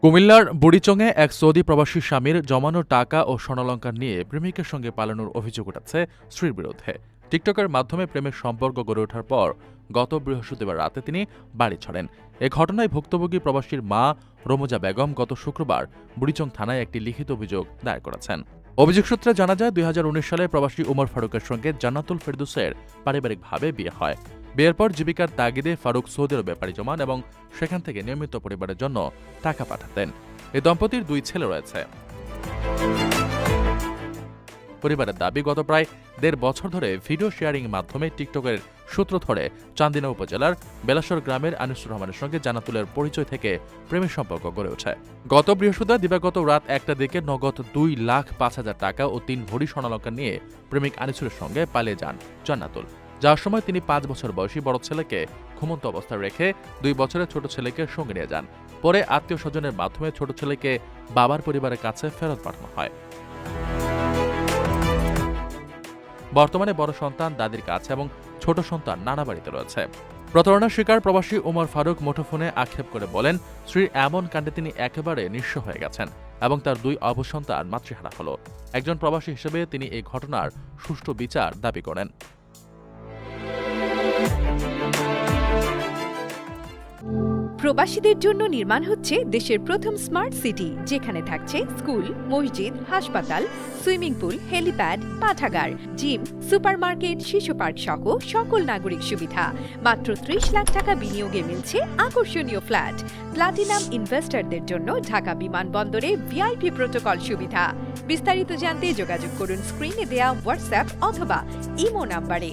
কুমিল্লার বুড়িচংয়ে এক সৌদি প্রবাসী স্বামীর জমানো টাকা ও স্বর্ণালংকার নিয়ে প্রেমিকের সঙ্গে পালানোর অভিযোগ উঠেছে স্ত্রীর বিরুদ্ধে। টিকটকের মাধ্যমে প্রেমের সম্পর্ক গড়ে ওঠার পর গত বৃহস্পতিবার রাতে তিনি বাড়ি ছাড়েন। এ ঘটনায় ভুক্তভোগী প্রবাসীর মা রোমজা বেগম গত শুক্রবার বুড়িচং থানায় একটি লিখিত অভিযোগ দায়ের করেছেন। অভিযোগ সূত্রে জানা যায়, ২০১৯ সালে প্রবাসী উমর ফারুকের সঙ্গে জান্নাতুল ফেরদৌসের পারিবারিকভাবে বিয়ে হয়। বিয়ের পর জীবিকার তাগিদে ফারুক সৌদি আরবে পাড়ি জমান এবং সেখান থেকে নিয়মিত পরিবারের জন্য টাকা পাঠাতেন। এই দম্পতির 2 ছেলে রয়েছে। পরিবারের দাবি, গত প্রায় 1.5 বছর ধরে ভিডিও শেয়ারিং এর মাধ্যমে টিকটকের সূত্র ধরে চান্দিনা উপজেলার বেলাশর গ্রামের আনিসুর রহমানের সঙ্গে জান্নাতুলের পরিচয় থেকে প্রেমের সম্পর্ক গড়ে ওঠে। গত বৃহস্পতিবার দিবাগত রাত 1টার দিকে নগদ 2,05,000 টাকা ও 3 ভরি স্বর্ণালংকার নিয়ে প্রেমিক আনিসুরের সঙ্গে পালিয়ে যান জান্নাতুল। যার সময় তিনি 5 বছর বয়সী বড় ছেলেকে ঘুমন্ত অবস্থায় রেখে 2 বছরের ছোট ছেলেকে সঙ্গে নিয়ে যান। পরে আত্মীয় স্বজনের মাধ্যমে ছোট ছেলেকে বাবার পরিবারের কাছে ফেরত পাঠানো হয়। বর্তমানে বড় সন্তান দাদির কাছে এবং ছোট সন্তান নানা বাড়িতে রয়েছে। প্রতারণার শিকার প্রবাসী উমর ফারুক মুঠোফোনে আক্ষেপ করে বলেন, স্ত্রীর এমন কাণ্ডে তিনি একেবারে নিঃস্ব হয়ে গেছেন এবং তার 2 অবসন্তান মাতৃহারা হল। একজন প্রবাসী হিসেবে তিনি এই ঘটনার সুষ্ঠু বিচার দাবি করেন। প্রবাসীদের জন্য নির্মাণ হচ্ছে দেশের প্রথম স্মার্ট সিটি, যেখানে থাকছে স্কুল, মসজিদ, হাসপাতাল, সুইমিং পুল, হেলিপ্যাড, পাঠাগার, জিম, সুপারমার্কেট, শিশু পার্ক সহ সকল নাগরিক সুবিধা। মাত্র 30 লাখ টাকা বিনিয়োগে মিলছে আকর্ষণীয় ফ্ল্যাট। প্লাটিনাম ইনভেস্টরদের জন্য ঢাকা বিমানবন্দরে ভিআইপি প্রোটোকল সুবিধা। বিস্তারিত জানতে যোগাযোগ করুন স্ক্রিনে দেয়া হোয়াটসঅ্যাপ অথবা ইমো নাম্বারে।